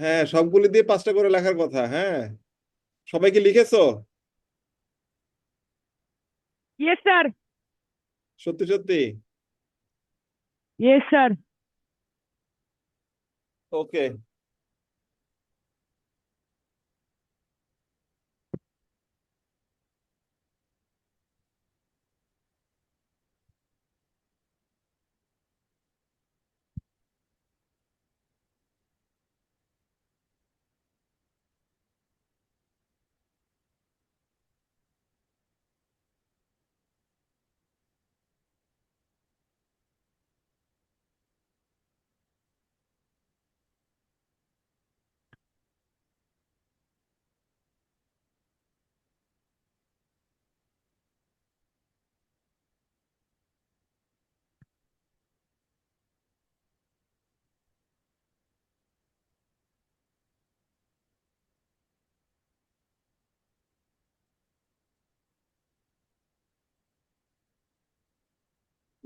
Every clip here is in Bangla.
হ্যাঁ, সবগুলি দিয়ে 5টা করে লেখার কথা। হ্যাঁ, সবাই কি লিখেছো? Yes, sir. সত্যি সত্যি? Yes, sir. ওকে।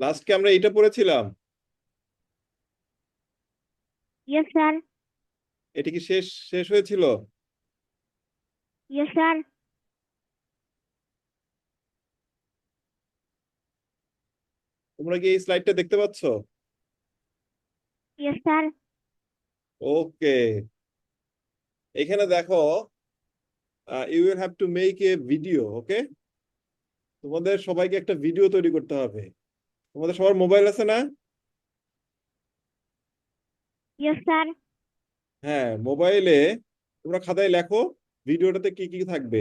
লাস্টকে আমরা এটা পড়েছিলাম। Yes, sir. এটা কি শেষ শেষ হয়েছিল? Yes, sir. তোমরা কি এই স্লাইডটা দেখতে পাচ্ছ? Yes, sir. ওকে। এখানে দেখো, you will have to make a video. Okay, তোমাদের সবাইকে একটা ভিডিও তৈরি করতে হবে। তোমাদের সবার মোবাইল আছে না? Yes, sir. হ্যাঁ, মোবাইলে তোমরা খাতায় লেখো ভিডিওটাতে কি কি থাকবে।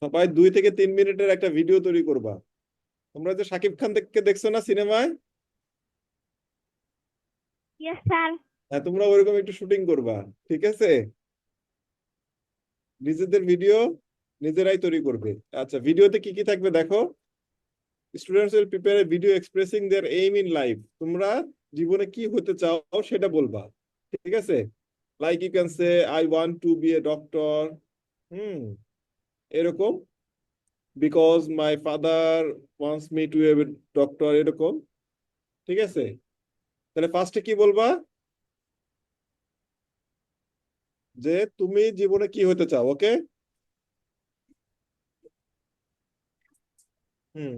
সবাই 2 থেকে 3 মিনিটের একটা ভিডিও তৈরি করবা। তোমরা যে শাকিব খান থেকে দেখছো না সিনেমায়, Yes, sir. হ্যাঁ, তোমরা ওইরকম একটু শুটিং করবা। ঠিক আছে? নিজেদের ভিডিও নিজেরাই তৈরি করবে। আচ্ছা, ভিডিওতে কি কি থাকবে দেখো। Students will prepare a video expressing their aim in life. তোমরা জীবনে কি হতে চাও সেটা বলবা। ঠিক আছে? Like you can say I want to be a doctor. Hmm, এরকম। Because my father wants me to a doctor, এরকম। ঠিক আছে? তাহলে ফার্স্টে কি বলবা? যে তুমি জীবনে কি হতে চাও। ওকে। হুম।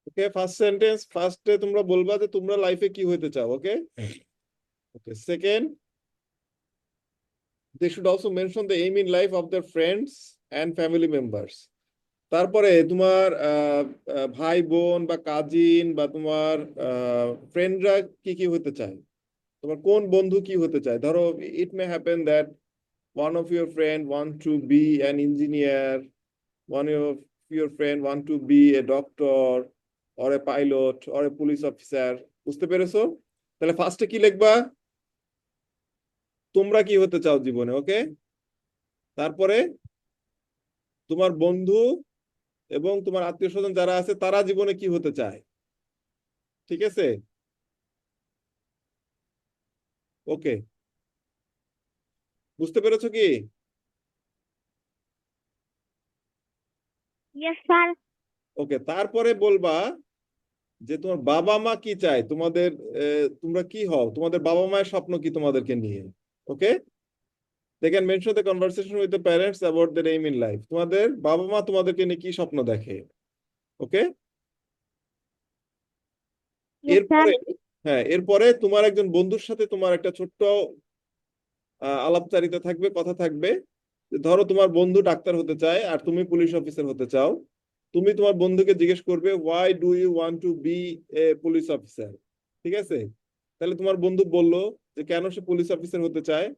ওকে, ফার্স্ট সেন্টেন্স ফার্স্টে তোমরা বলবা যে তোমরা লাইফে কি হতে চাও। ওকে। ওকে, second, they should also mention the aim in life of their friends and family members. তারপরে তোমার ভাই বোন বা কাজিন বা তোমার ফ্রেন্ডরা কি কি হতে চায়। তোমার কোন বন্ধু কি হতে চায়। ধরো, it may happen that one of your friend want to be an engineer, one of your friend want to be a doctor or a pilot or a police officer. বুঝতে পেরেছো? তাহলে ফার্স্টে কি লিখবা? তোমরা কি হতে চাও জীবনে। ওকে। তারপরে তোমার বন্ধু এবং তোমার আত্মীয় স্বজন যারা আছে তারা জীবনে কি হতে চায়। ঠিক আছে? ওকে, বুঝতে পেরেছো কি? Yes, sir. ওকে, তারপরে বলবা যে তোমার বাবা মা কি চায় তোমাদের, তোমরা কি হও, তোমাদের বাবা মায়ের স্বপ্ন কি তোমাদেরকে নিয়ে। Okay. They can mention the conversation with the parents about the aim in life. তোমাদের বাবা মা তোমাদেরকে নিয়ে কি স্বপ্ন দেখে। ওকে। Yes, এরপরে, sir. হ্যাঁ, এরপরে তোমার একজন বন্ধুর সাথে তোমার একটা ছোট্ট আলাপচারিতা থাকবে, কথা থাকবে। ধরো তোমার বন্ধু ডাক্তার হতে চায় আর তুমি পুলিশ অফিসার হতে চাও। তুমি তোমার বন্ধুকে জিজ্ঞেস করবে why do you want to be a police officer. ঠিক আছে? তাহলে তোমার বন্ধু বলল যে কেন সে পুলিশ অফিসার হতে চায়।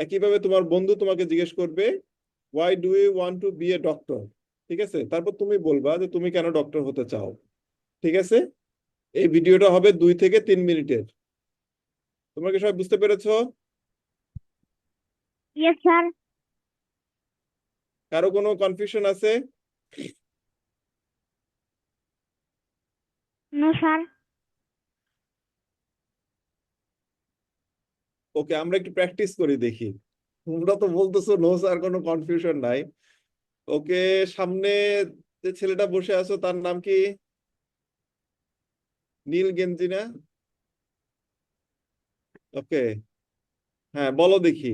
একইভাবে তোমার বন্ধু তোমাকে জিজ্ঞেস করবে why do you want to be a doctor. ঠিক আছে? তারপর তুমি বলবা যে তুমি কেন ডক্টর হতে চাও। ঠিক আছে? এই ভিডিওটা হবে 2 থেকে 3 মিনিটের। তোমরা কি সবাই বুঝতে পেরেছো? Yes, sir. কারো কোনো কনফিউশন আছে? No, sir. ওকে, আমরা একটু প্র্যাকটিস করি দেখি। তোমরা তো বলতেছো নো স্যার, কোনো কনফিউশন নাই। ওকে, সামনে যে ছেলেটা বসে আছো তার নাম কি? নীল গেঞ্জি না? ওকে, হ্যাঁ বলো দেখি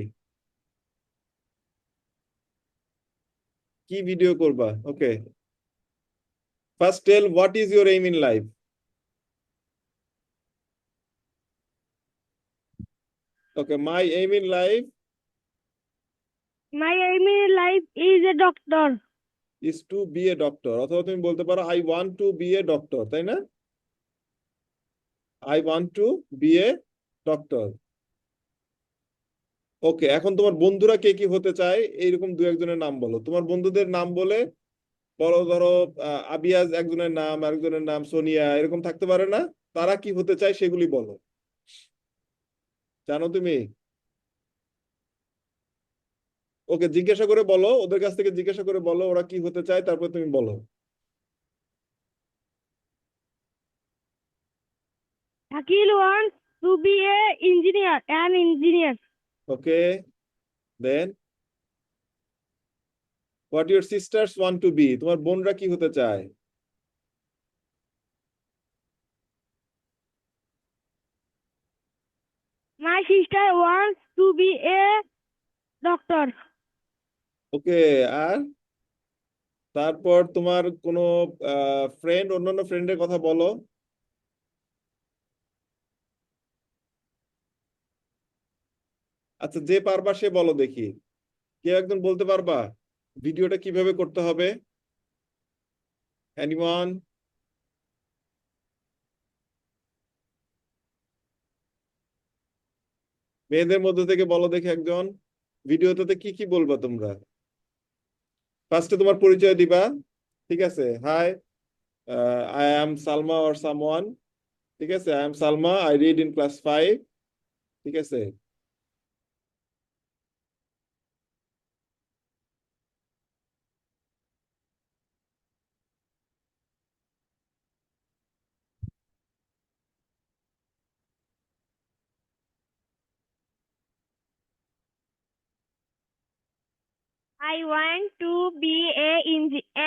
কি ভিডিও করবা। Okay, first tell what is your aim in life. Okay, my aim in life My aim in life is a doctor. Is to be a doctor, অথবা তুমি বলতে পারো I want to be a doctor, তাই না? I want to be a doctor. Okay, এখন তোমার বন্ধুরা কে কি হতে চায় এইরকম দু একজনের নাম বলো। তোমার বন্ধুদের নাম বলে বলো, ধরো আবিয়াজ একজনের নাম, আরেকজনের নাম সোনিয়া, এরকম থাকতে পারে না? তারা কি হতে চায় সেগুলি বলো। জানো তুমি? ওকে, জিজ্ঞাসা করে বলো, ওদের কাছ থেকে জিজ্ঞাসা করে বলো ওরা কি হতে চায়, তারপর তুমি বলো। Shakil wants to be an engineer. Okay, then what your sisters want to be, তোমার বোনরা কি হতে চায়? My sister wants to be a doctor. ওকে, আর তারপর তোমার কোনো ফ্রেন্ড, অন্যান্য ফ্রেন্ডের কথা বলো। আচ্ছা, যে পারবা সে বলো দেখি, কেউ একজন বলতে পারবা ভিডিওটা কিভাবে করতে হবে? এনিওয়ান? মেয়েদের মধ্যে থেকে বলো দেখি একজন, ভিডিওটাতে কি কি বলবা তোমরা। ফার্স্টে তোমার পরিচয় দিবা, ঠিক আছে? Hi, I am Salma or someone, ঠিক আছে? I am Salma, I read in class 5, ঠিক আছে? I want to be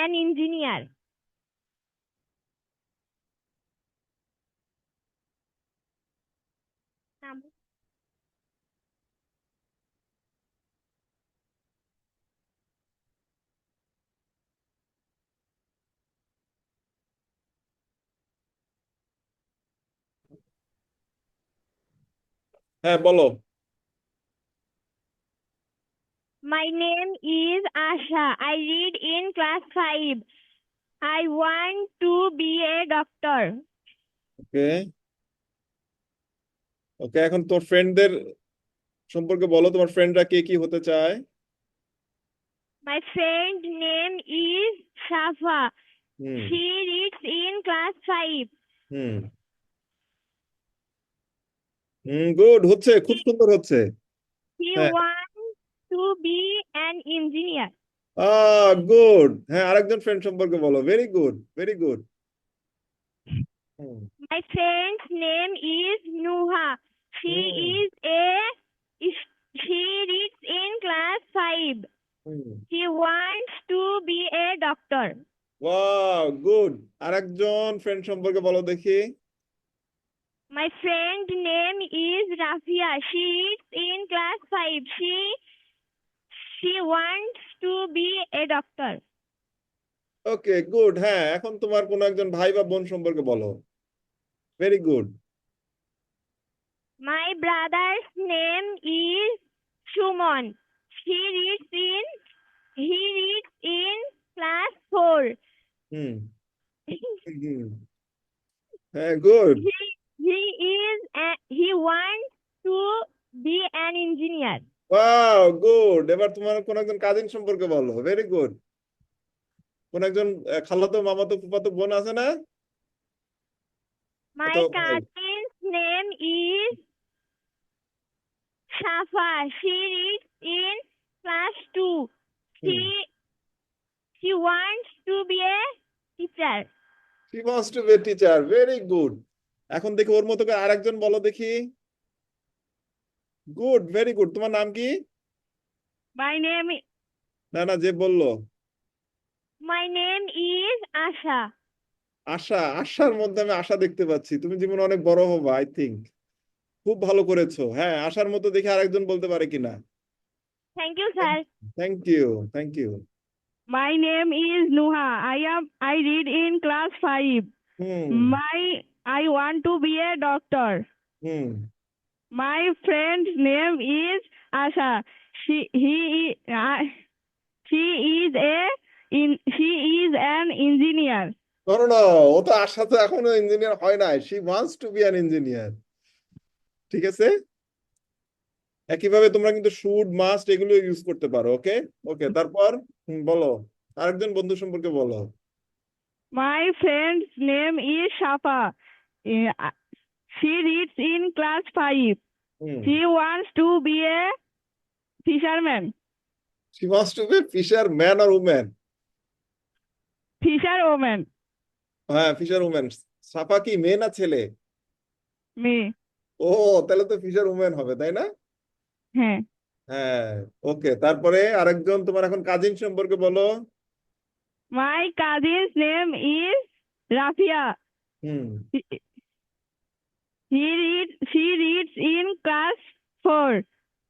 an engineer. হ্যাঁ বলো। My name is Asha. I read in class 5. I want to be a doctor. ওকে, ওকে, এখন তোর ফ্রেন্ডদের সম্পর্কে বলো, তোমার ফ্রেন্ডরা কে কি হতে চায়? My friend name is Shafa. Hmm, She reads in class 5. Hmm, hmm, good, হচ্ছে, খুব সুন্দর হচ্ছে। She হ্যাঁ, wants to be an engineer. Good, হ্যাঁ আরেকজন ফ্রেন্ড সম্পর্কে বলো, very good, very good. Hmm, My friend's name is Nuha. Hmm, She reads in class 5. Hmm, She wants to be a doctor. Wow, good. আরেকজন ফ্রেন্ড সম্পর্কে বলো দেখি। My friend name is Rafia. She reads in class 5. She wants to be a doctor. Okay, good. হ্যাঁ, এখন তোমার কোনো একজন ভাই বা বোন সম্পর্কে বলো, very good. My brother's name is Shumon. He reads in class 4. হুম, হুম, হ্যাঁ, good. He wants to be an engineer. Wow, good. এবার তোমার কোন একজন কাজিন সম্পর্কে বলো, ভেরি গুড। কোন একজন খালাতো মামাতো ফুফাতো বোন আছে না? My অথবা ভাই? cousin's name is Shafa. She reads in class 2. Hmm, She wants to be a teacher. She wants to be a teacher, very good. এখন দেখি ওর মতো করে আরেকজন বলো দেখি। Good, very good. তোমার নাম কি? My name না না, যে বললো। My name is Asha. আশা, আশার মধ্যে আমি আশা দেখতে পাচ্ছি। তুমি জীবনে অনেক বড় হবা, আই থিঙ্ক। খুব ভালো করেছো। হ্যাঁ, আশার মতো দেখে আরেকজন বলতে পারে কিনা? Thank you, sir. Thank you, thank you. My name is Nuha. I read in class 5. Hmm I want to be a doctor. Hmm My friend's name is Asha. She is an engineer. No no, ও তো আশা তো এখনো ইঞ্জিনিয়ার হয় নাই। She wants to be an engineer. ঠিক আছে। একইভাবে তোমরা কিন্তু শুড, মাস্ট এগুলো ইউজ করতে পারো। ওকে, ওকে। তারপর বলো, আরেকজন বন্ধু সম্পর্কে বলো। My friend's name is Shafa. She reads in class 5. Hmm She wants to be a fisherman. She wants to be fisherman আর উম্যান? Fisherwoman. হ্যাঁ, ফিশার উম্যান। সাফা কি মেয়ে না ছেলে? Me. ও, তাহলে তো ফিশার উম্যান হবে, তাই না? হ্যাঁ। হ্যাঁ, ওকে। তারপরে আরেকজন তোমার এখন কাজিন সম্পর্কে বলো। My cousin's name is Rafia. Hmm She reads in class 4.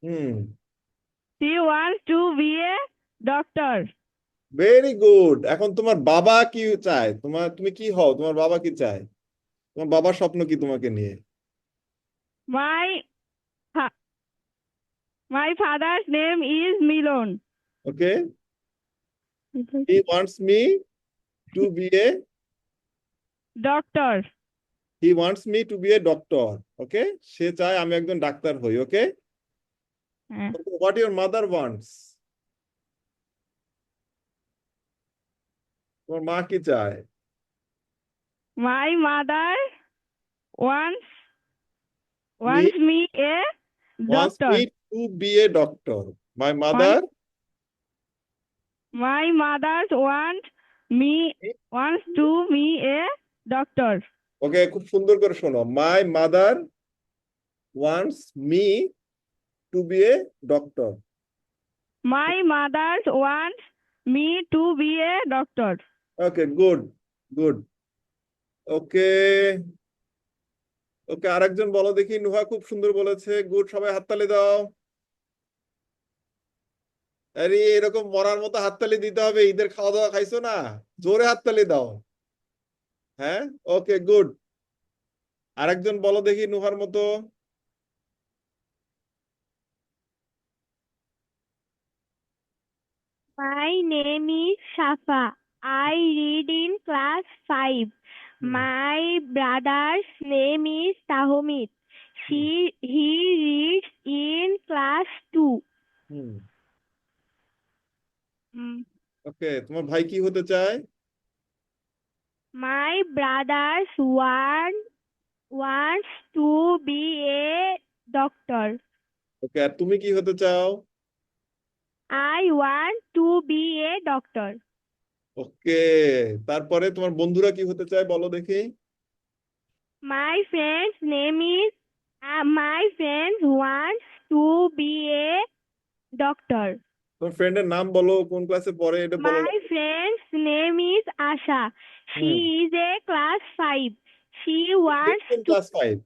Hmm She wants to be a doctor. Very good. এখন তোমার বাবা কি চায়? তুমি কি হও? তোমার বাবা কি চায়? তোমার বাবার স্বপ্ন কি তোমাকে নিয়ে? My fa- my father's name is Milon. Okay, he wants me to be a Doctor. He wants me to be a doctor. Okay, সে চায় আমি একজন ডাক্তার হই। ওকে, হ্যাঁ। What your mother wants? তোমার মা কি চায়? My mother wants me me a wants doctor. Me to be a doctor. My mother My mother wants to be a doctor. Okay, খুব সুন্দর করে শোনো। My mother wants me to be a doctor. My mother wants me to be a doctor. Okay, good good. Okay okay, আরেকজন বলো দেখি। নুহা খুব সুন্দর বলেছে। গুড, সবাই হাততালি দাও। আরে, এরকম মরার মতো হাততালি দিতে হবে। ঈদের খাওয়া দাওয়া খাইছো না? জোরে হাততালি দাও। হ্যাঁ, ওকে, গুড। আরেকজন বলো দেখি নুহার মতো। My name is Shafa. I read in class 5. My brother's name is Tahomid. He reads in class 2. Hmm Mm. ওকে, তোমার ভাই কি হতে চায়? My brother's wants to be a doctor. ওকে, আর তুমি কি হতে চাও? I want to be a doctor. ওকে, তারপরে তোমার বন্ধুরা কি হতে চায় বলো দেখি। My friend's name is my friend wants to be a doctor. তোমার ফ্রেন্ডের নাম বলো, কোন ক্লাসে পড়ে এটা বলো। My friend's name is Asha. She is a class 5. She wants to class 5?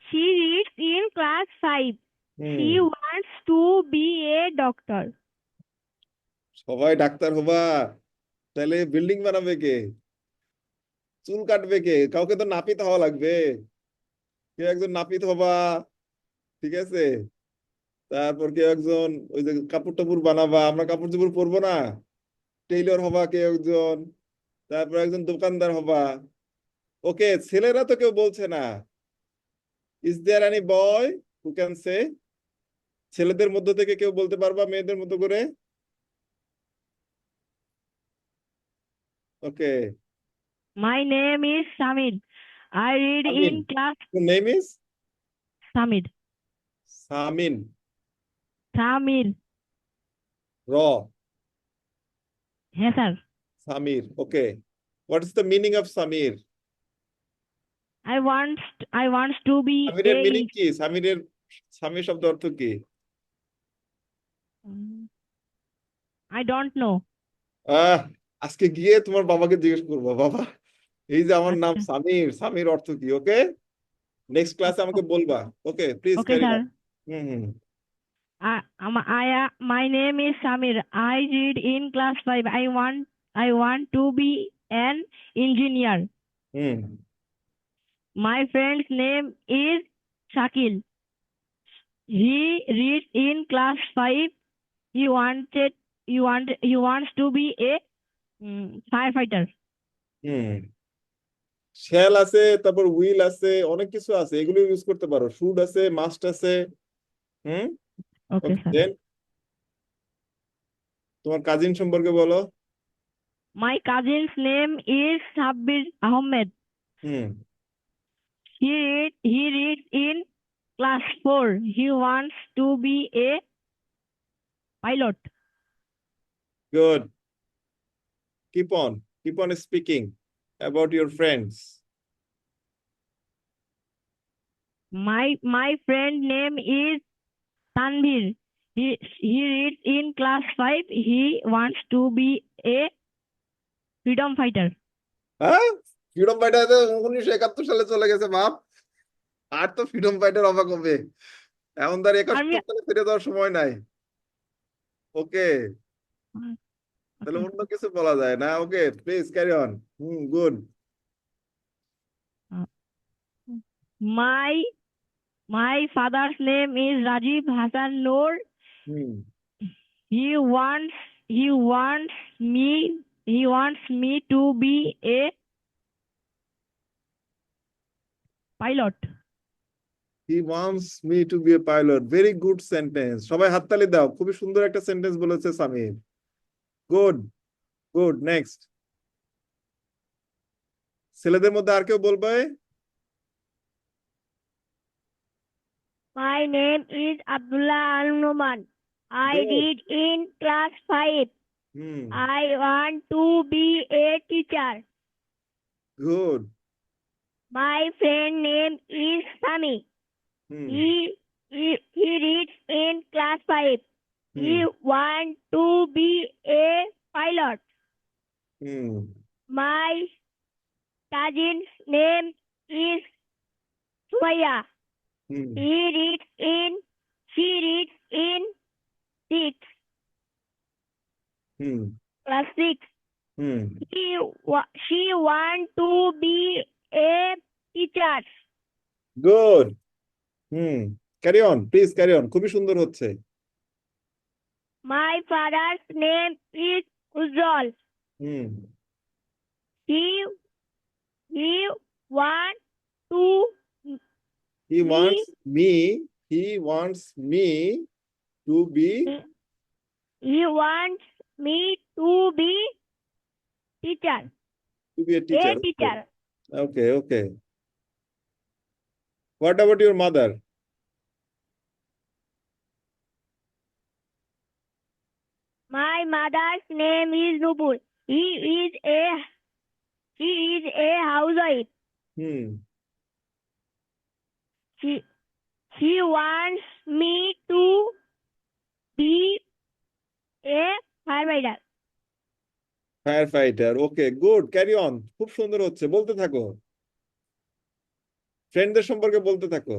she reads in class 5. She wants to be a doctor. সবাই ডাক্তার হবা? তাহলে বিল্ডিং বানাবে কে? চুল কাটবে কে? কাউকে তো নাপিত হওয়া লাগবে। কেউ একজন নাপিত হবা, ঠিক আছে? তারপর কেউ একজন ওই যে কাপড় টাপড় বানাবা, আমরা কাপড় চোপড় পরবো না, টেইলর হবা কেউ একজন। তারপর একজন দোকানদার হবা। ওকে, ছেলেরা তো কেউ বলছে না। Is there any boy who can say? ছেলেদের মধ্য থেকে কেউ বলতে পারবা মেয়েদের মতো করে? Okay, My name is Samir. I read Samin. in class Your name is Samir. Samin. Samir. Raw. Yes, sir. Samir. Okay. What is the meaning of Samir? I want to be সামিরের a meaning কি? সামির শব্দ অর্থ কি? I don't know. আহ আজকে গিয়ে তোমার বাবাকে জিজ্ঞেস করবো, বাবা এই যে আমার নাম আচ্ছা সামির, সামির অর্থ কি? ওকে, নেক্সট ক্লাসে আমাকে বলবা। Okay, please okay carry sir on. Hmm hmm my name is Samir. I read in class 5. I want to be an engineer. Hmm My friend's name is Shakil. He reads in class 5. He wants to be a firefighter. Hmm shall আছে, তারপর উইল আছে, অনেক কিছু আছে, এগুলো ইউজ করতে পারো। শুড আছে, মাস্ট আছে। হুম Okay, ওকে, sir. দেন তোমার কাজিন সম্পর্কে বলো। My cousin's name is Sabbir Ahmed. Hmm He reads in class 4. He wants to be a pilot. Good, keep on speaking about your friends. My friend name is Tanvir. He reads in class 5. He wants to be a freedom fighter. হ্যাঁ, ফ্রিডম ফাইটার 1971 সালে চলে গেছে বাপ। আর তো ফ্রিডম ফাইটার অবাক হবে, এখন তার আমি 71 সালে ফিরে যাওয়ার সময় নাই। ওকে, তাহলে okay. অন্য কিছু বলা যায় না। Okay, please carry on. Good. Uh, My my father's name is Rajiv Hassan Noor. Hmm He wants me to be a pilot. He wants me to be a pilot, very good sentence. সবাই হাততালি দাও, খুবই সুন্দর একটা সেন্টেন্স বলেছে সামির। Good, good. নেক্সট, ছেলেদের মধ্যে আর কেউ বলবে? My name is Abdullah Al-Numan. I good. read in class 5. Hmm I want to be a teacher. Good. My friend name is Sami. Hmm He reads in class 5. He hmm want to be a pilot. Hmm My cousin's name is Sumaya. Hmm She reads in six, hmm class 6. Hmm She want to be a teacher. Good. Hmm carry on, please carry on, খুবই সুন্দর হচ্ছে। My father's name is Ujjwal. Hmm He he want to he be wants me he wants me to be he wants me to be teacher. A A teacher. teacher. Okay okay, what about your mother? My mother's name is Nupur. She is a housewife. Hmm She she wants me to be a firefighter. Firefighter. Okay, good, carry on, খুব সুন্দর হচ্ছে, বলতে থাকো, ফ্রেন্ডদের সম্পর্কে বলতে থাকো।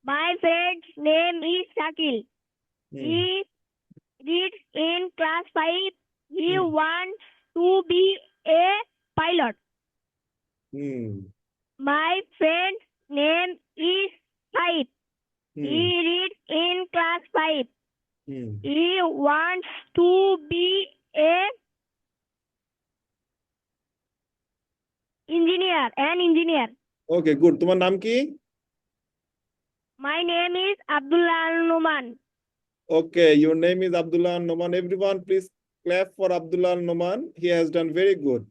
My friend's name is Shakil. Hmm He reads in class 5. He hmm wants to be a pilot. Hmm My friend's name is Said. Hmm He reads in class 5. Hmm He wants to be a an engineer. Okay, good. তোমার নাম কি? My name is Abdullah Al-Numan. Okay, your name is Abdullah Noman. Everyone please clap for Abdullah Noman, he has done very good.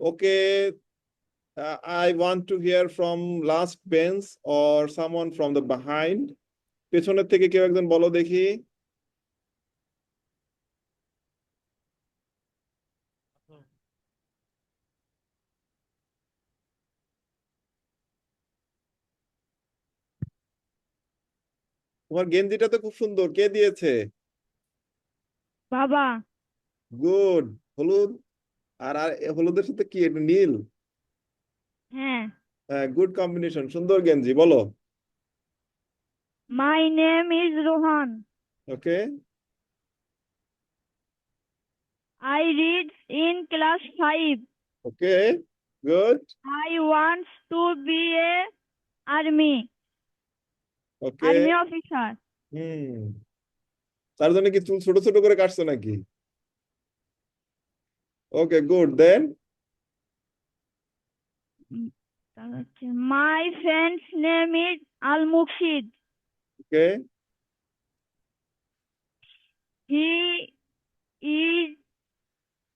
Okay, I want to hear from last bench or someone from the behind. পেছনের থেকে কেউ একজন বলো দেখি। তোমার গেঞ্জিটা তো খুব সুন্দর, কে দিয়েছে? বাবা। গুড। হলুদ। আর হলুদের সাথে কি এটা নীল? হ্যাঁ। হ্যাঁ, গুড কম্বিনেশন, সুন্দর গেঞ্জি। বলো। My name is Rohan. Okay. I read in class 5. Okay, good. I want to be a army okay. officer. Hmm. তার জন্য কি চুল ছোট ছোট করে কাটছো নাকি? Okay, good. Then? My friend's name is Al Muqsid. Okay. He is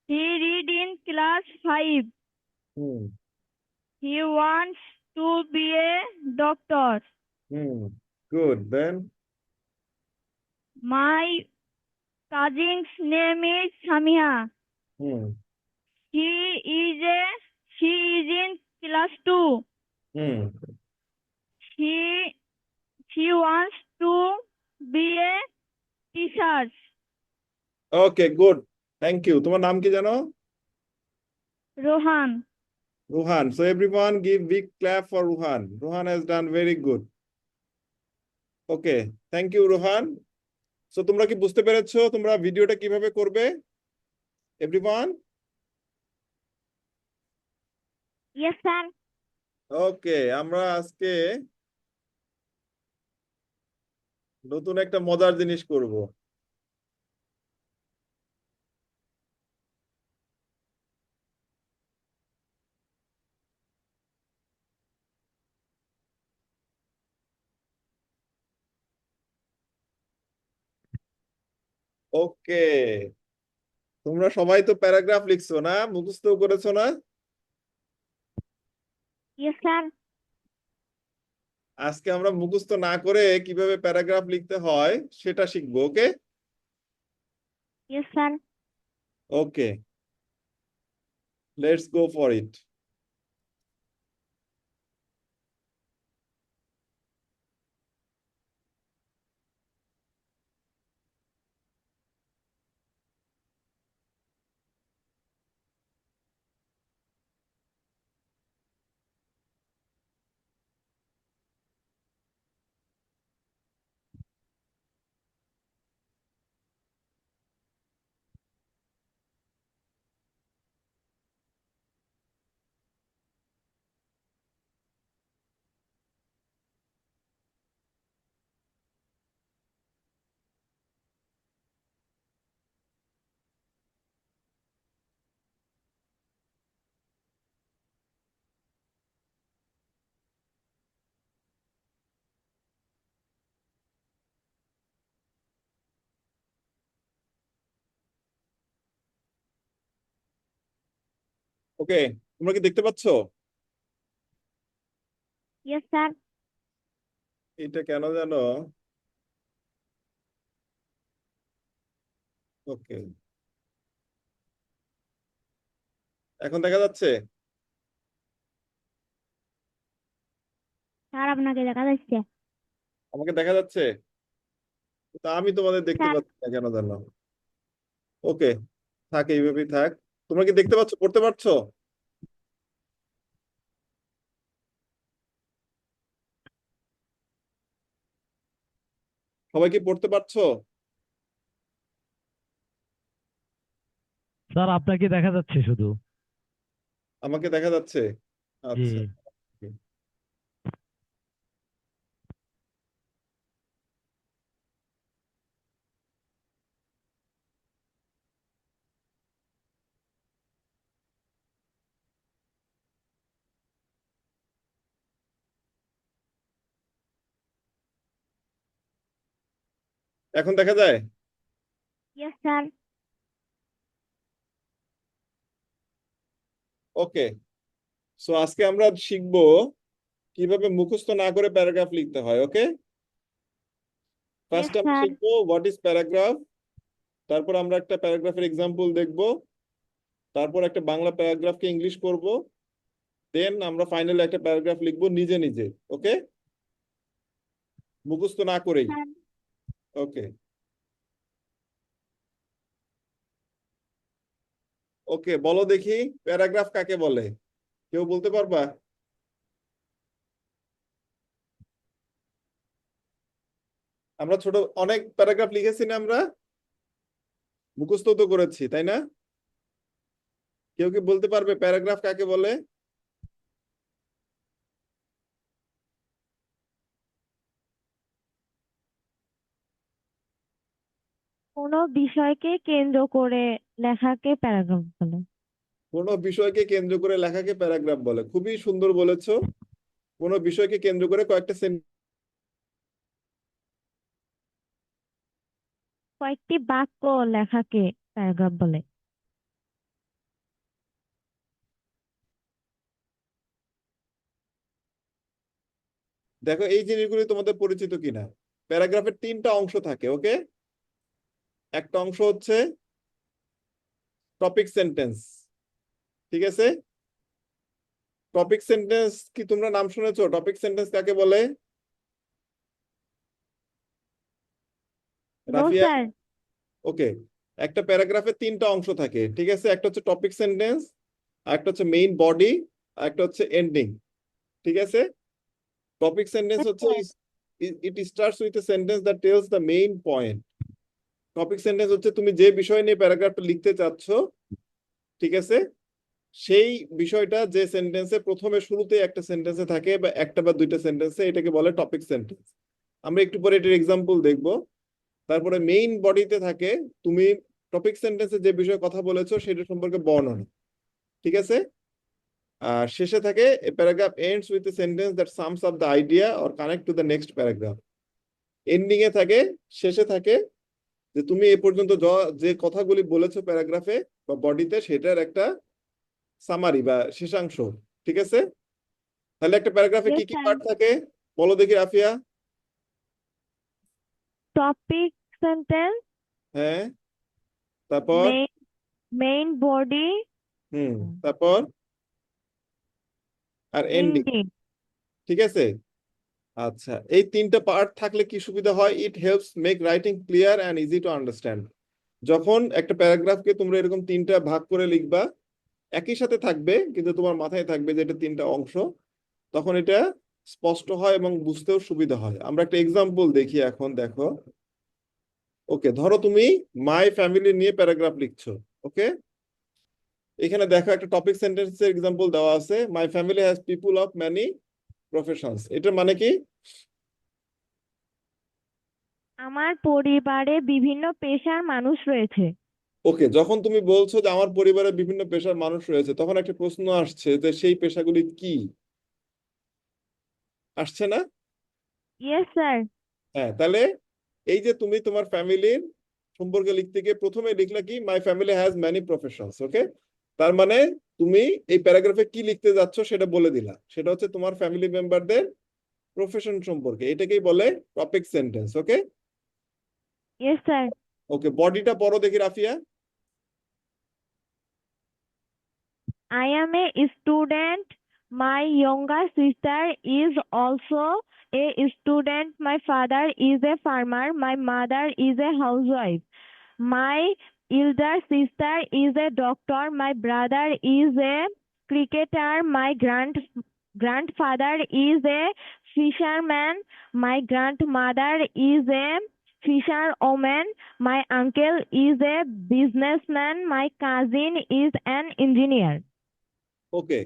he read in class 5. Hmm. He wants to be a doctor. Hmm, good. Then? My cousin's name is Samia. Hmm. He is a she is in class 2. Hmm. She she wants to be a teacher. Okay, good. Thank you. তোমার নাম কি জানো? Rohan. Rohan. So everyone give big clap for Ruhan. Ruhan has done very good. Okay, thank you Rohan. So তোমরা কি বুঝতে পেরেছো তোমরা ভিডিওটা কিভাবে করবে এভরিওয়ান? Yes, sir. ওকে, আমরা আজকে নতুন একটা মজার জিনিস করব। ওকে, তোমরা সবাই তো প্যারাগ্রাফ লিখছো না, মুখস্থ করেছো না? Yes, sir. আজকে আমরা মুখস্থ না করে কিভাবে প্যারাগ্রাফ লিখতে হয় সেটা শিখবো। Okay. Yes, sir. Okay, let's go for it. Okay, তোমরা কি দেখতে পাচ্ছো? Yes, sir. এটা কেন জানো? ওকে, এখন দেখা যাচ্ছে? স্যার আপনাকে দেখা যাচ্ছে। আমাকে দেখা যাচ্ছে? তা আমি তোমাদের দেখতে স্যার পাচ্ছি না কেন জানো? ওকে, থাক, এইভাবেই থাক। তোমরা কি দেখতে পাচ্ছ, পড়তে পারছো? সবাই কি পড়তে পারছো? স্যার আপনাকে দেখা যাচ্ছে শুধু। আমাকে দেখা যাচ্ছে? জি। আচ্ছা। এখন দেখা যায়? Yes sir. ওকে, সো আজকে আমরা শিখবো কিভাবে মুখস্থ না করে প্যারাগ্রাফ লিখতে হয়। ওকে, ইয়েস ফার্স্ট আমরা স্যার। শিখবো হোয়াট ইজ প্যারাগ্রাফ। তারপর আমরা একটা প্যারাগ্রাফের এক্সাম্পল দেখব। তারপর একটা বাংলা প্যারাগ্রাফকে ইংলিশ করব। দেন আমরা ফাইনালি একটা প্যারাগ্রাফ লিখবো নিজে নিজে। ওকে, মুখস্থ না করেই। স্যার। ওকে, ওকে, বলো দেখি প্যারাগ্রাফ কাকে বলে? কেউ বলতে পারবা? আমরা ছোট অনেক প্যারাগ্রাফ লিখেছি না, আমরা মুখস্থ তো করেছি, তাই না? কেউ কি বলতে পারবে প্যারাগ্রাফ কাকে বলে? কোনো বিষয়কে কেন্দ্র করে লেখাকে প্যারাগ্রাফ বলে। কোনো বিষয়কে কেন্দ্র করে লেখাকে প্যারাগ্রাফ বলে। খুবই সুন্দর বলেছো। কোনো বিষয়কে কেন্দ্র করে কয়েকটা কয়েকটি বাক্য লেখাকে প্যারাগ্রাফ বলে। দেখো এই জিনিসগুলি তোমাদের পরিচিত কিনা। প্যারাগ্রাফের তিনটা অংশ থাকে, ওকে? একটা অংশ হচ্ছে টপিক সেন্টেন্স, ঠিক আছে? টপিক সেন্টেন্স কি তোমরা নাম শুনেছো? টপিক সেন্টেন্স কাকে বলে? নো রাফিয়া? স্যার। ওকে, একটা প্যারাগ্রাফে তিনটা অংশ থাকে, ঠিক আছে? একটা হচ্ছে টপিক সেন্টেন্স, আর একটা হচ্ছে মেইন বডি, আর একটা হচ্ছে এন্ডিং, ঠিক আছে? টপিক সেন্টেন্স হচ্ছে it starts with a sentence that tells the main point. Topic sentence হচ্ছে তুমি যে বিষয় নিয়ে প্যারাগ্রাফটা লিখতে চাচ্ছ, ঠিক আছে, সেই বিষয়টা যে সেন্টেন্সে প্রথমে শুরুতে একটা সেন্টেন্সে থাকে বা একটা বা দুইটা সেন্টেন্সে, এটাকে বলে টপিক সেন্টেন্স। আমরা একটু পরে এটার এক্সাম্পল দেখব। তারপরে মেইন বডিতে থাকে তুমি টপিক সেন্টেন্সে যে বিষয়ে কথা বলেছো সেটা সম্পর্কে বর্ণনা, ঠিক আছে? আর শেষে থাকে a paragraph ends with a sentence that sums up the idea or connect to the next paragraph. Ending এ থাকে, শেষে থাকে যে তুমি এ পর্যন্ত যে কথাগুলি বলেছো প্যারাগ্রাফে বা বডিতে, সেটার একটা সামারি বা শেষাংশ, ঠিক আছে? তাহলে একটা প্যারাগ্রাফে কি ইয়েস কি স্যার। পার্ট থাকে বলো দেখি রাফিয়া। টপিক সেন্টেন্স, হ্যাঁ, তারপর? মেইন বডি, তারপর? আর এন্ডিং, এন্ডিং। ঠিক আছে? আচ্ছা, এই তিনটা পার্ট থাকলে কি সুবিধা হয়? It helps make writing clear and easy to understand. যখন একটা প্যারাগ্রাফকে তোমরা এরকম তিনটা ভাগ করে লিখবা, একই সাথে থাকবে কিন্তু তোমার মাথায় থাকবে যে এটা তিনটা অংশ, তখন এটা স্পষ্ট হয় এবং বুঝতেও সুবিধা হয়। আমরা একটা এক্সাম্পল দেখি এখন, দেখো। ওকে, ধরো তুমি মাই ফ্যামিলি নিয়ে প্যারাগ্রাফ লিখছো, ওকে? এখানে দেখো একটা টপিক সেন্টেন্সের এক্সাম্পল দেওয়া আছে, মাই family has people of many professions. এটার মানে কি? আমার পরিবারে বিভিন্ন পেশার মানুষ রয়েছে। ওকে, যখন তুমি বলছো যে আমার পরিবারে বিভিন্ন পেশার মানুষ রয়েছে, তখন একটা প্রশ্ন আসছে যে সেই পেশাগুলি কি? আসছে না? Yes sir. হ্যাঁ, তাহলে এই যে তুমি তোমার ফ্যামিলির সম্পর্কে লিখতে গিয়ে প্রথমে লিখলা কি, my family has many professions, okay? তার মানে তুমি এই প্যারাগ্রাফে কি লিখতে যাচ্ছ সেটা বলে দিলা, সেটা হচ্ছে তোমার ফ্যামিলি মেম্বারদের প্রফেশন সম্পর্কে। এটাকেই বলে topic sentence, okay? Yes sir. Okay, বডিটা পড়ো দেখি Rafia. I am a student. My younger sister is also a student. My father is a farmer. My mother is a housewife. My elder sister is a doctor. My brother is a cricketer. My grandfather is a fisherman. My grandmother is a fisherwoman. My uncle is a businessman. My cousin is an engineer. ওকে,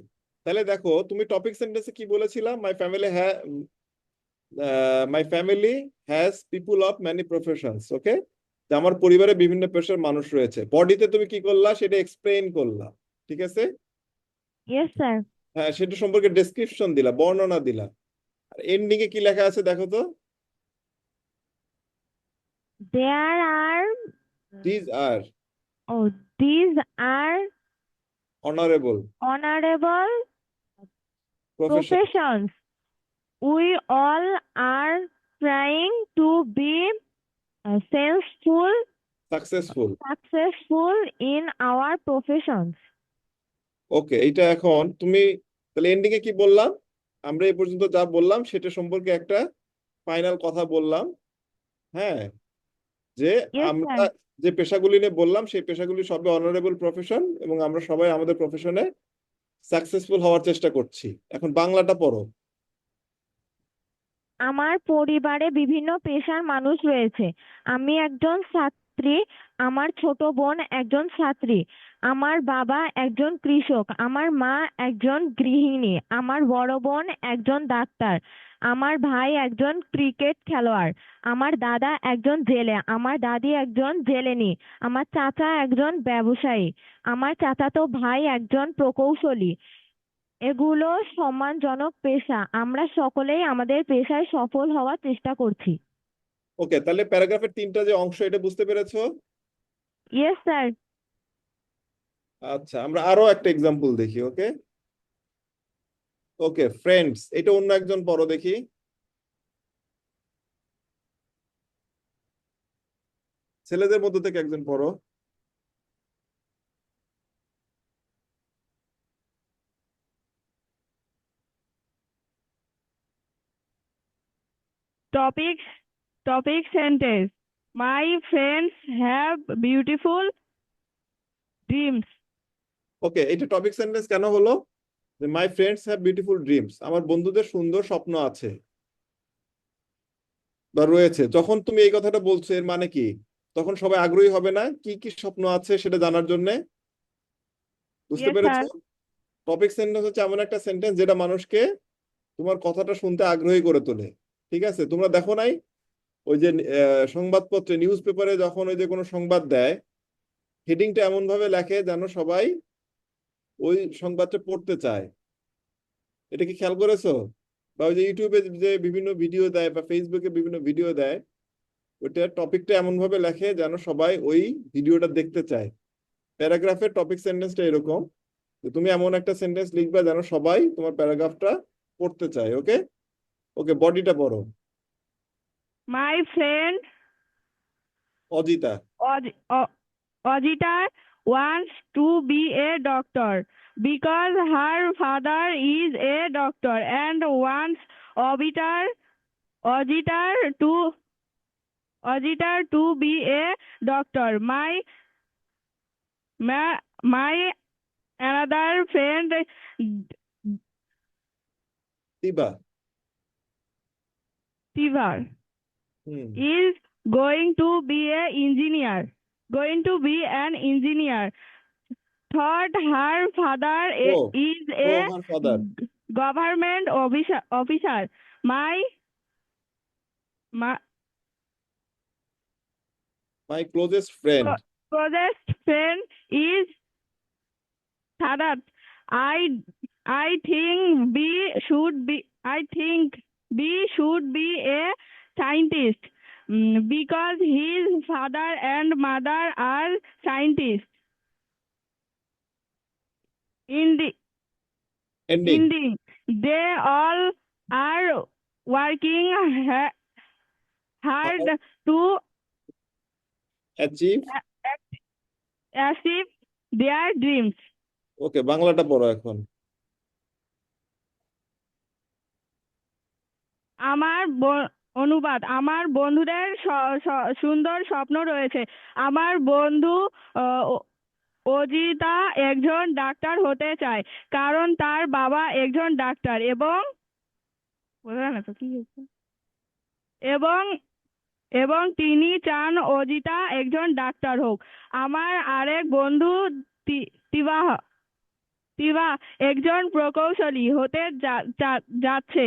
তাহলে দেখো তুমি টপিক সেন্টেন্সে কি বলেছিলাম? My family has people of many professions, okay? আমার পরিবারে বিভিন্ন পেশার মানুষ রয়েছে। বডিতে তুমি কি করলা সেটা এক্সপ্লেইন করলা, ঠিক আছে? Yes, sir. হ্যাঁ, সেটা সম্পর্কে ডেসক্রিপশন দিলা, বর্ণনা দিলা। আর এন্ডিং এ কি লেখা আছে দেখো তো। There are, these are these are honourable honorable profession, professions. We all are trying to be successful. successful in our professions. ওকে, এইটা এখন তুমি তাহলে এন্ডিং এ কি বললাম? আমরা এই পর্যন্ত যা বললাম সেটা সম্পর্কে একটা ফাইনাল কথা বললাম, হ্যাঁ, যে Yes, আমরা sir. যে পেশাগুলি নিয়ে বললাম সেই পেশাগুলি সবই অনারেবল প্রফেশন এবং আমরা সবাই আমাদের প্রফেশনে সাকসেসফুল হওয়ার চেষ্টা করছি। এখন বাংলাটা পড়ো। আমার পরিবারে বিভিন্ন পেশার মানুষ রয়েছে। আমি একজন ছাত্রী, আমার ছোট বোন একজন ছাত্রী, আমার বাবা একজন কৃষক, আমার মা একজন গৃহিণী, আমার বড় বোন একজন ডাক্তার, আমার ভাই একজন ক্রিকেট খেলোয়াড়, আমার দাদা একজন জেলে, আমার দাদি একজন জেলেনী, আমার চাচা একজন ব্যবসায়ী, আমার চাচাতো ভাই একজন প্রকৌশলী। এগুলো সম্মানজনক পেশা। আমরা সকলেই আমাদের পেশায় সফল হওয়ার চেষ্টা করছি। ওকে, তাহলে প্যারাগ্রাফের 3টা যে অংশ এটা বুঝতে পেরেছো? Yes sir. আচ্ছা, আমরা আরো একটা এক্সাম্পল দেখি। ওকে ওকে ফ্রেন্ডস, এটা অন্য একজন পড়ো দেখি। ছেলেদের মধ্যে থেকে একজন পড়ো। Topic sentence. My friends have beautiful dreams. ওকে, এটা টপিক সেন্টেন্স কেন হলো? যে my friends have beautiful dreams, আমার বন্ধুদের সুন্দর স্বপ্ন আছে বা রয়েছে। যখন তুমি এই কথাটা বলছো এর মানে কি? তখন সবাই আগ্রহী হবে না কি কি স্বপ্ন আছে সেটা জানার জন্য? বুঝতে Yes, পেরেছো? sir. টপিক সেন্টেন্স হচ্ছে এমন একটা সেন্টেন্স যেটা মানুষকে তোমার কথাটা শুনতে আগ্রহী করে তোলে। ঠিক আছে, তোমরা দেখো নাই ওই যে সংবাদপত্রে নিউজ পেপারে যখন ওই যে কোনো সংবাদ দেয়, হেডিংটা এমন ভাবে লেখে যেন সবাই ওই সংবাদটা পড়তে চায়। এটা কি খেয়াল করেছো? বা ওই যে ইউটিউবে যে বিভিন্ন ভিডিও দেয় বা ফেসবুকে বিভিন্ন ভিডিও দেয়, ওইটা টপিকটা এমন ভাবে লেখে যেন সবাই ওই ভিডিওটা দেখতে চায়। প্যারাগ্রাফের টপিক সেন্টেন্সটা এরকম যে তুমি এমন একটা সেন্টেন্স লিখবা যেন সবাই তোমার প্যারাগ্রাফটা পড়তে চায়। ওকে ওকে বডিটা পড়ো। My friend Ajita. Ajita wants to be a doctor because her father is a doctor and wants Ajita to be a doctor. My another friend দিবা। Tivar hmm. is going to be an engineer. Thought her father ও is ও a আমার father. government officer. My my closest friend. closest friend is Sadat. I think B should be a scientist because his father and mother are scientists. Ending. Ending. They all are working hard to achieve. achieve their dreams. ওকে, বাংলাটা পড়ো এখন। অনুবাদ। আমার বন্ধুদের সুন্দর স্বপ্ন রয়েছে। আমার বন্ধু অজিতা একজন ডাক্তার হতে চায় কারণ তার বাবা একজন ডাক্তার এবং এবং তিনি চান অজিতা একজন ডাক্তার হোক। আমার আরেক বন্ধু তিবা একজন প্রকৌশলী হতে যাচ্ছে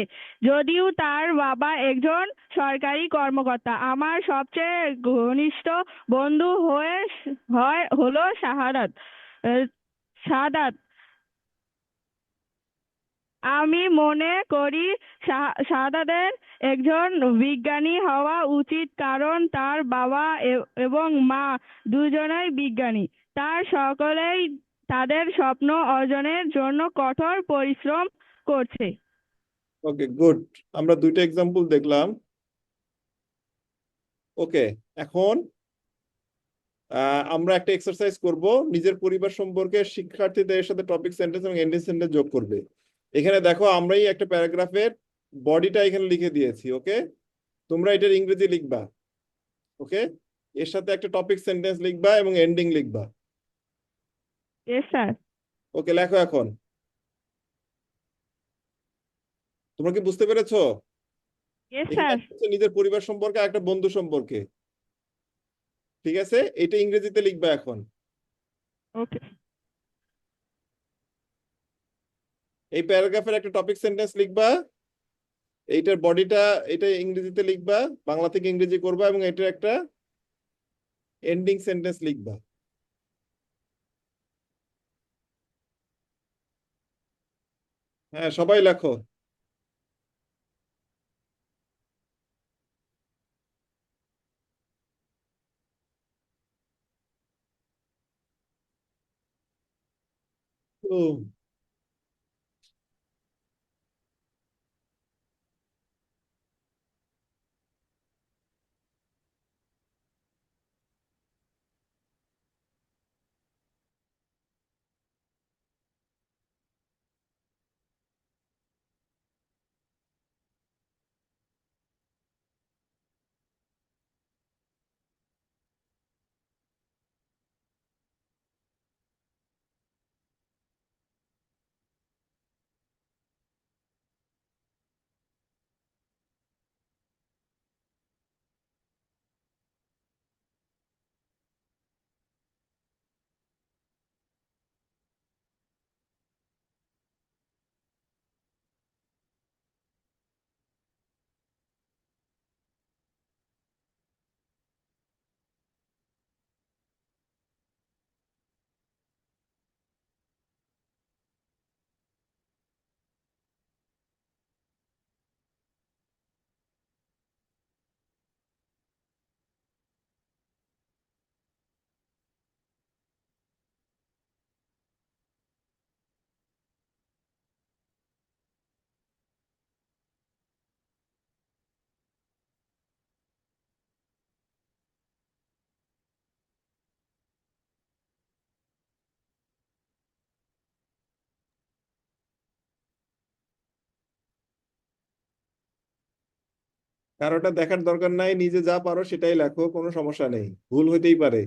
যদিও তার বাবা একজন সরকারি কর্মকর্তা। আমার সবচেয়ে ঘনিষ্ঠ বন্ধু হলো সাদাত। আমি মনে করি সাদাতের একজন বিজ্ঞানী হওয়া উচিত কারণ তার বাবা এবং মা দুজনেই বিজ্ঞানী। সকলেই তাদের স্বপ্ন অর্জনের জন্য কঠোর পরিশ্রম করছে। ওকে গুড, আমরা 2টা এক্সাম্পল দেখলাম। ওকে, এখন আমরা একটা এক্সারসাইজ করব। নিজের পরিবার সম্পর্কে শিক্ষার্থীদের সাথে টপিক সেন্টেন্স এবং এন্ডিং সেন্টেন্স যোগ করবে। এখানে দেখো আমরাই একটা প্যারাগ্রাফের বডিটা এখানে লিখে দিয়েছি। ওকে, তোমরা এটার ইংরেজি লিখবা। ওকে, এর সাথে একটা টপিক সেন্টেন্স লিখবা এবং এন্ডিং লিখবা। Yes, sir. ওকে, লেখো এখন। তোমরা কি বুঝতে পেরেছো? Yes, এখানে sir. একটা হচ্ছে নিজের পরিবার সম্পর্কে, একটা বন্ধু সম্পর্কে। ঠিক আছে, এটা ইংরেজিতে লিখবা এখন। Okay. এই প্যারাগ্রাফের একটা টপিক সেন্টেন্স লিখবা, এইটার বডিটা এটা ইংরেজিতে লিখবা, বাংলা থেকে ইংরেজি করবা, এবং এটার একটা এন্ডিং সেন্টেন্স লিখবা। হ্যাঁ, সবাই লেখো। ও, কারোটা দেখার দরকার নাই, নিজে যা পারো সেটাই লেখো, কোনো সমস্যা নেই, ভুল হইতেই পারে।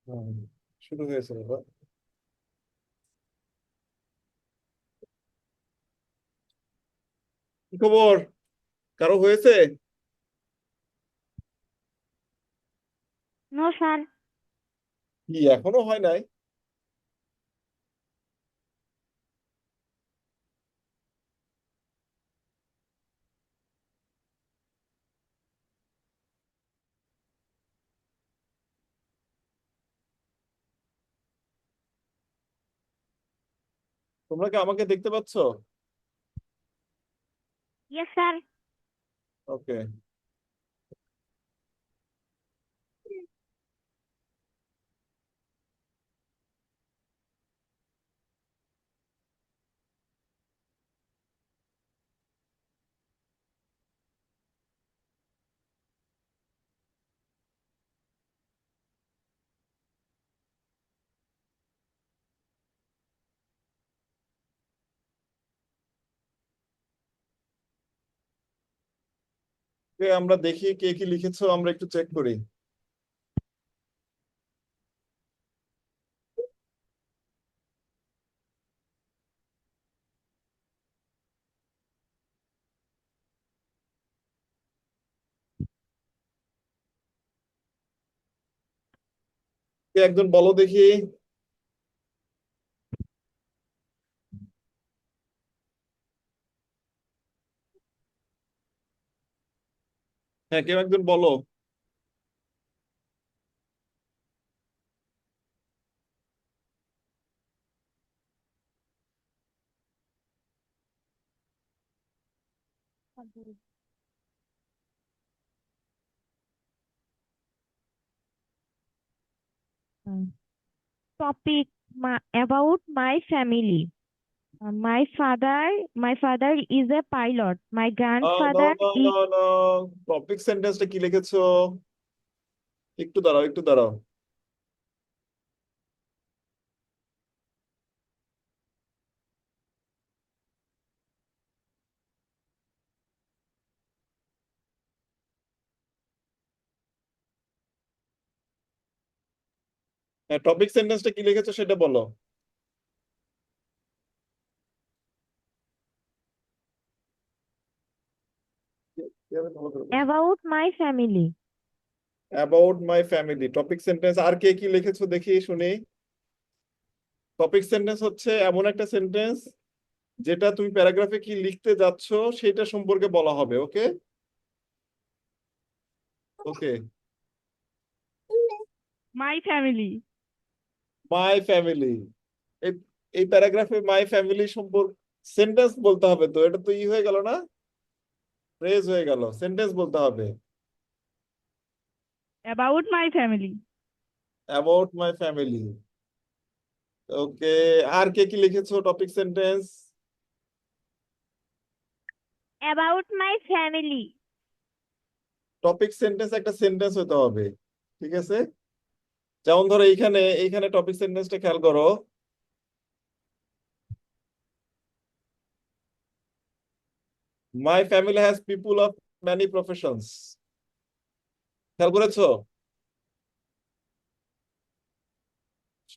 হুম, শুরু হয়েছে বাবা। কি খবর? কারো হয়েছে? No, sir. কি এখনো হয় নাই? তোমরা কি আমাকে দেখতে পাচ্ছ? Yes, sir. ওকে। আমরা দেখি কে কি লিখেছো, আমরা একটু চেক করি। কে একজন বলো দেখি। হ্যাঁ, কেউ একজন বলো। Topic about my family. My father is a pilot. My no grandfather no is no no, topic সেন্টেন্সটা কি লিখেছো? একটু দাঁড়াও, একটু দাঁড়াও। হ্যাঁ, টপিক সেন্টেন্সটা কি লিখেছো সেটা বলো। about my family. About my family topic sentence. আর কে কি লিখেছো দেখি শুনি। টপিক সেন্টেন্স হচ্ছে এমন একটা সেন্টেন্স যেটা তুমি প্যারাগ্রাফে কি লিখতে যাচ্ছ সেটা সম্পর্কে বলা হবে। ওকে ওকে। My family. মাই ফ্যামিলি, এই এই প্যারাগ্রাফে মাই ফ্যামিলি সম্পর্ক সেন্টেন্স বলতে হবে, তো এটা তো ই হয়ে গেল না, ফ্রেজ হয়ে গেল, সেন্টেন্স বলতে হবে। About my family. About my family. Okay. আর কে কি লিখেছো topic sentence? About my family. Topic sentence একটা সেন্টেন্স হতে হবে, ঠিক আছে? যেমন ধরো এইখানে এইখানে টপিক সেন্টেন্সটা খেয়াল করো। মাই family has people of many professions. খেয়াল করেছো?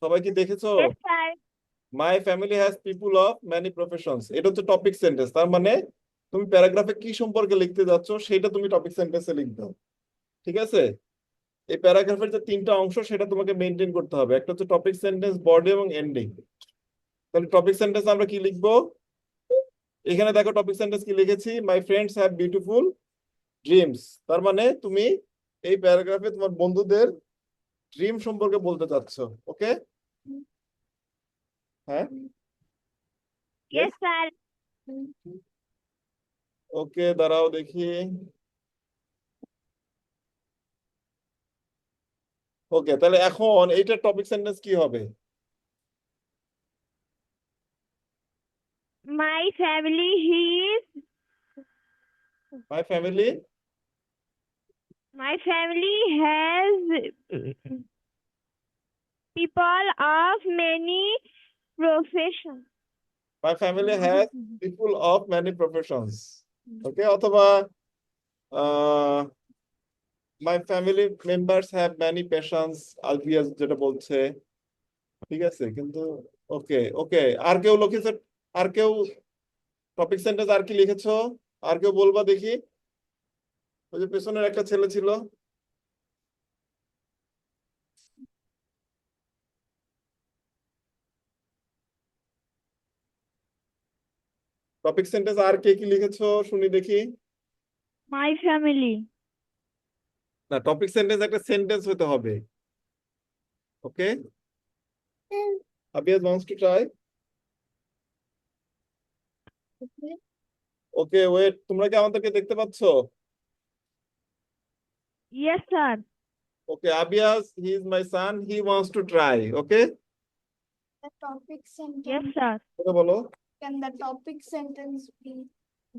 সবাই কি দেখেছো? Yes, sir. My family has people of many professions, এটা হচ্ছে টপিক সেন্টেন্স। তার মানে তুমি প্যারাগ্রাফে কি সম্পর্কে লিখতে যাচ্ছ সেটা তুমি টপিক সেন্টেন্সে লিখবে, ঠিক আছে? এই প্যারাগ্রাফের যে তিনটা অংশ সেটা তোমাকে মেনটেন করতে হবে, একটা হচ্ছে টপিক সেন্টেন্স, বডি এবং এন্ডিং। তাহলে টপিক সেন্টেন্স আমরা কি লিখবো? এখানে দেখো টপিক সেন্টেন্স কি লিখেছি, my friends have beautiful dreams. তার মানে তুমি এই প্যারাগ্রাফে তোমার বন্ধুদের ড্রিম সম্পর্কে বলতে চাচ্ছ। ওকে। হ্যাঁ। Yes, sir. ওকে, দাঁড়াও দেখি। ওকে, তাহলে এখন এইটা টপিক সেন্টেন্স কি হবে? My family is my family my family has people of many professions. My family has people of many professions. Okay, অথবা ah my family members have many passions, আলভিয়াস যেটা বলছে, ঠিক আছে, কিন্তু ওকে ওকে। আর কেউ লিখেছে? আর কেউ টপিক সেন্টেন্স আর কি লিখেছো? আর কেউ বলবা দেখি। ওই যে পেছনের একটা ছেলে ছিল। টপিক সেন্টেন্স আর কে কি লিখেছো শুনি দেখি। My family. না, টপিক সেন্টেন্স একটা সেন্টেন্স হতে হবে। ওকে, আবিয়াস wants to try. Okay wait, তোমরা কি আমাদেরকে দেখতে পাচ্ছো? Yes, sir. ওকে, আবিয়াস, he is my son, he wants to try. Okay, The topic Yes, sentence, sir. Okay বলো। can the topic sentence be,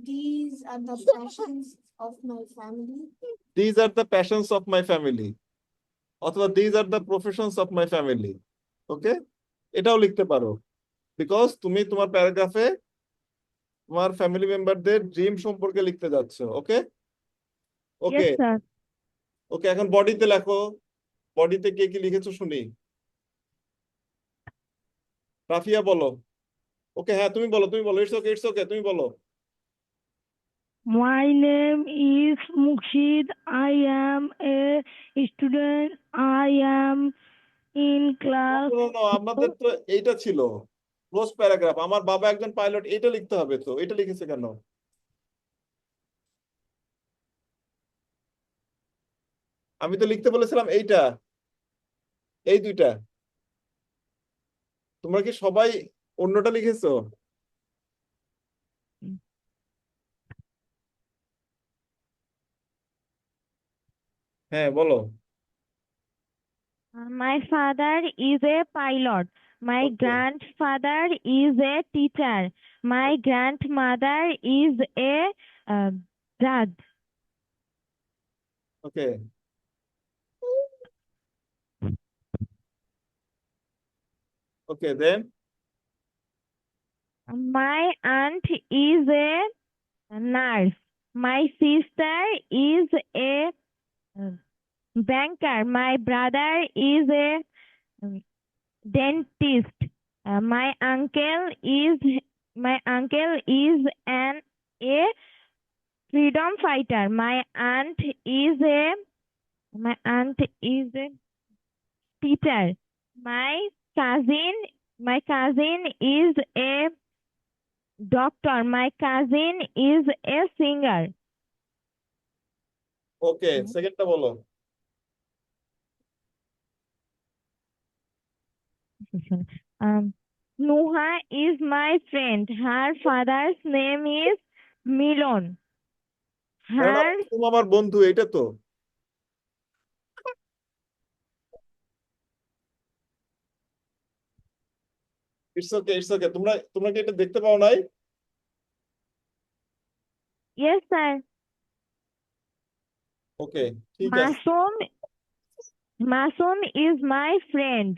these are the passions of my family? These are the passions of my family, অথবা these are the professions of my family. Okay, এটাও লিখতে পারো, বিকজ তুমি তোমার প্যারাগ্রাফে তোমার ফ্যামিলি মেম্বারদের ড্রিম সম্পর্কে লিখতে যাচ্ছ। ওকে ওকে Yes, sir. ওকে, এখন বডিতে লেখো। বডিতে কে কি লিখেছো শুনি। রাফিয়া বলো। ওকে, হ্যাঁ তুমি বলো, তুমি বলো। ইটস ওকে, ইটস ওকে, তুমি বলো। My name is Mukshid. I am a student. I am in class. আমাদের তো এইটা ছিল ক্লোজ প্যারাগ্রাফ। আমার বাবা একজন পাইলট, এটা লিখতে হবে, তো এটা লিখেছে কেন? আমি তো লিখতে বলেছিলাম এইটা, এই দুইটা। তোমরা কি সবাই অন্যটা লিখেছো? হ্যাঁ বলো। My father is a pilot. My okay grandfather is a teacher. My grandmother is a judge. Okay okay, then My aunt is a nurse. My sister is a uh, banker. My brother is a um, dentist. My uncle is an a freedom fighter. My aunt is a teacher. My cousin my cousin is a doctor. My cousin is a singer. ওকে, সেকেন্ডটা বলো। Um, Nuha is my friend. Her father's name is Milon. না না, Her তুমি আমার বন্ধু, এটা তো। It's okay, it's okay. তোমরা তোমরা কি এটা দেখতে পাও নাই? Yes, sir. ওকে, ঠিক আছে। Masom Masom is my friend.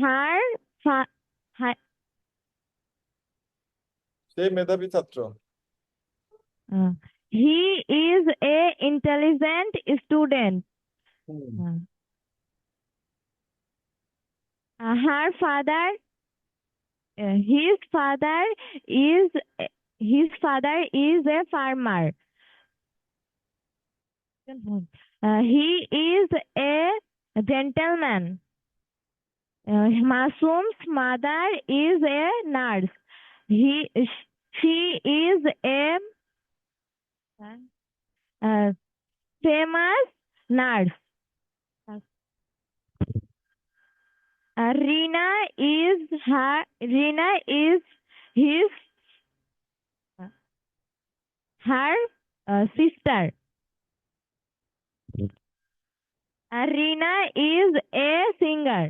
Her fa- her, সে মেধাবী ছাত্র। uh, he is a intelligent student. Hmm, Her father his is father is a farmer. He is a gentleman. Masum's mother is a nurse. He she is a uh, famous nurse. Rina is his her sister. Rina is a singer.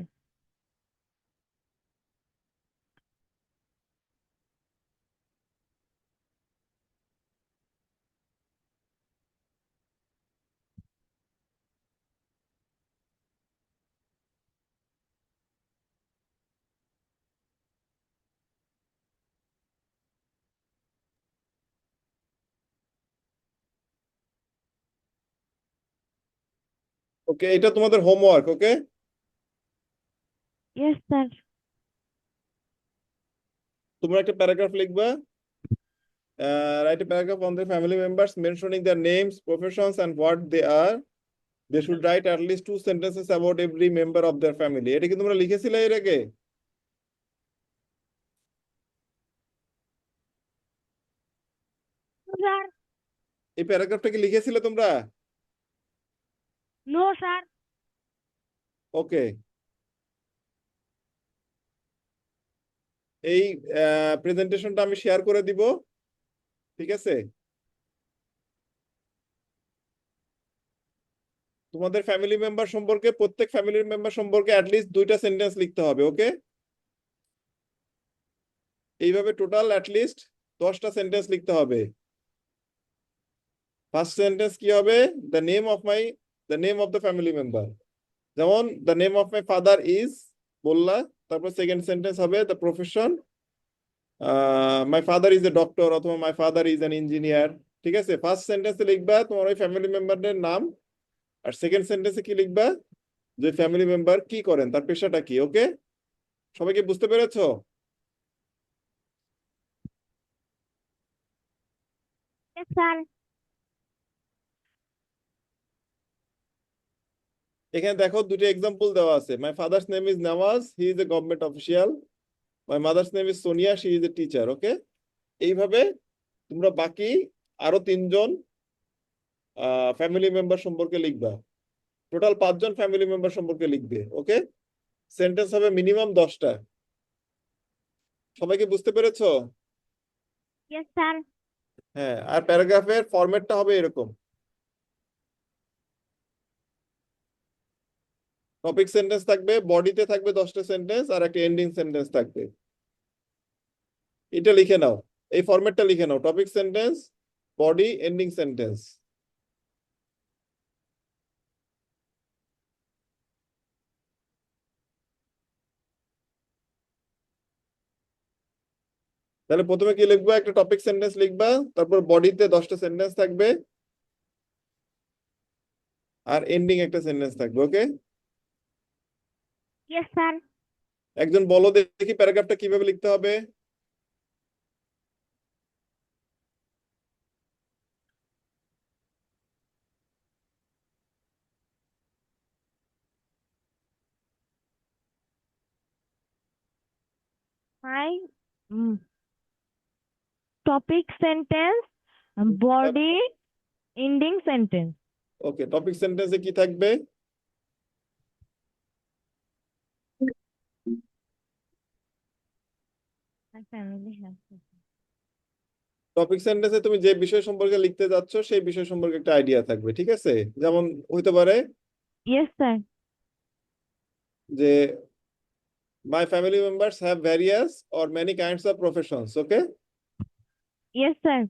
ওকে, এটা তোমাদের হোমওয়ার্ক। ওকে, Yes, sir. তোমরা একটা প্যারাগ্রাফ লিখবা। Write a paragraph on the family members mentioning their names, professions, and what they are. They should write at least 2 sentences about every member of their family. এটা কি তোমরা লিখেছিলে এর আগে? Sir. এই প্যারাগ্রাফটা কি লিখেছিলে তোমরা? No, sir. ওকে, এই প্রেজেন্টেশনটা আমি শেয়ার করে দিব, ঠিক আছে? তোমাদের ফ্যামিলি মেম্বার সম্পর্কে, প্রত্যেক ফ্যামিলি মেম্বার সম্পর্কে অ্যাটলিস্ট 2টা সেন্টেন্স লিখতে হবে। ওকে, এইভাবে টোটাল অ্যাটলিস্ট 10টা সেন্টেন্স লিখতে হবে। ফার্স্ট সেন্টেন্স কি হবে? The name of the family member. যেমন the name of my father is বললা, তারপর সেকেন্ড সেন্টেন্স হবে the profession, my father is a doctor অথবা my father is an engineer. ঠিক আছে, ফার্স্ট সেন্টেন্সে লিখবা তোমার ওই ফ্যামিলি মেম্বারদের নাম, আর সেকেন্ড সেন্টেন্সে কি লিখবা? যে ফ্যামিলি মেম্বার কি করেন, তার পেশাটা কি। ওকে, সবাইকে বুঝতে পেরেছো? Yes, sir. এখানে দেখো 2টা এক্সাম্পল দেওয়া আছে। My father's name is Nawaz, he is a government official. My mother's name is Sonia, she is a teacher. Okay, এইভাবে তোমরা বাকি আরো 3জন ফ্যামিলি মেম্বার সম্পর্কে লিখবা। টোটাল 5জন ফ্যামিলি মেম্বার সম্পর্কে লিখবে। ওকে, সেন্টেন্স হবে মিনিমাম 10টা। সবাইকে বুঝতে পেরেছো? Yes, sir. হ্যাঁ, আর প্যারাগ্রাফের ফরম্যাটটা হবে এরকম। টপিক সেন্টেন্স থাকবে, বডিতে থাকবে 10টা সেন্টেন্স, আর একটা এন্ডিং সেন্টেন্স থাকবে। এটা লিখে নাও, এই ফরম্যাটটা লিখে নাও: topic sentence, body, ending sentence. তাহলে প্রথমে কি লিখবা? একটা টপিক সেন্টেন্স লিখবা, তারপর বডিতে 10টা সেন্টেন্স থাকবে, আর এন্ডিং একটা সেন্টেন্স থাকবে। ওকে, Yes, sir. একজন বলো দেখি প্যারাগ্রাফটা কিভাবে লিখতে হবে। My topic sentence, body, ending sentence. Okay, topic সেন্টেন্সে কি থাকবে? My family has. টপিক সেন্টেন্সে তুমি যে বিষয় সম্পর্কে লিখতে যাচ্ছ সেই বিষয় সম্পর্কে একটা আইডিয়া থাকবে। ঠিক আছে, যেমন হইতে পারে Yes, sir. যে মাই family members have various or many kinds of professions. Okay, Yes, sir.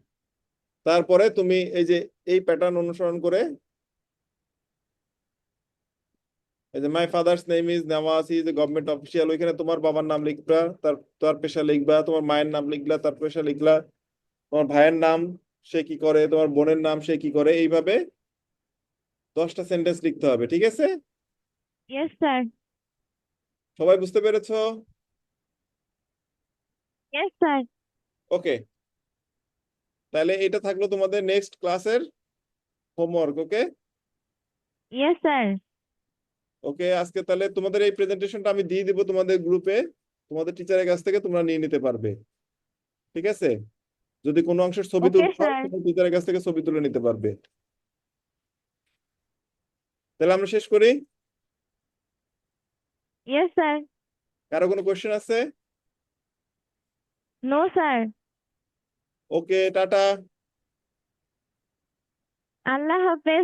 তারপরে তুমি এই যে এই প্যাটার্ন অনুসরণ করে, এই যে মাই father's name is Nawaz, he is a government official, ওইখানে তোমার বাবার নাম লিখবা, তার তার পেশা লিখবা, তোমার মায়ের নাম লিখলা, তার পেশা লিখলা, তোমার ভাইয়ের নাম, সে কি করে, তোমার বোনের নাম, সে কি করে। এইভাবে 10টা সেন্টেন্স লিখতে হবে। ঠিক আছে, Yes, sir. সবাই বুঝতে পেরেছো? Yes, sir. ওকে, তাহলে এটা থাকলো তোমাদের নেক্সট ক্লাসের হোমওয়ার্ক। ওকে, Yes, sir. ওকে, আজকে তাহলে তোমাদের এই প্রেজেন্টেশনটা আমি দিয়ে দিব তোমাদের গ্রুপে, তোমাদের টিচারের কাছ থেকে তোমরা নিয়ে নিতে পারবে। ঠিক আছে, যদি কোনো অংশের ছবি Okay, তুলতে হয় sir. তোমার টিচারের কাছ থেকে ছবি তুলে নিতে পারবে। তাহলে আমরা শেষ করি। Yes, sir. কারো কোনো কোয়েশ্চেন আছে? No, sir. ওকে, টাটা। Allah Hafiz.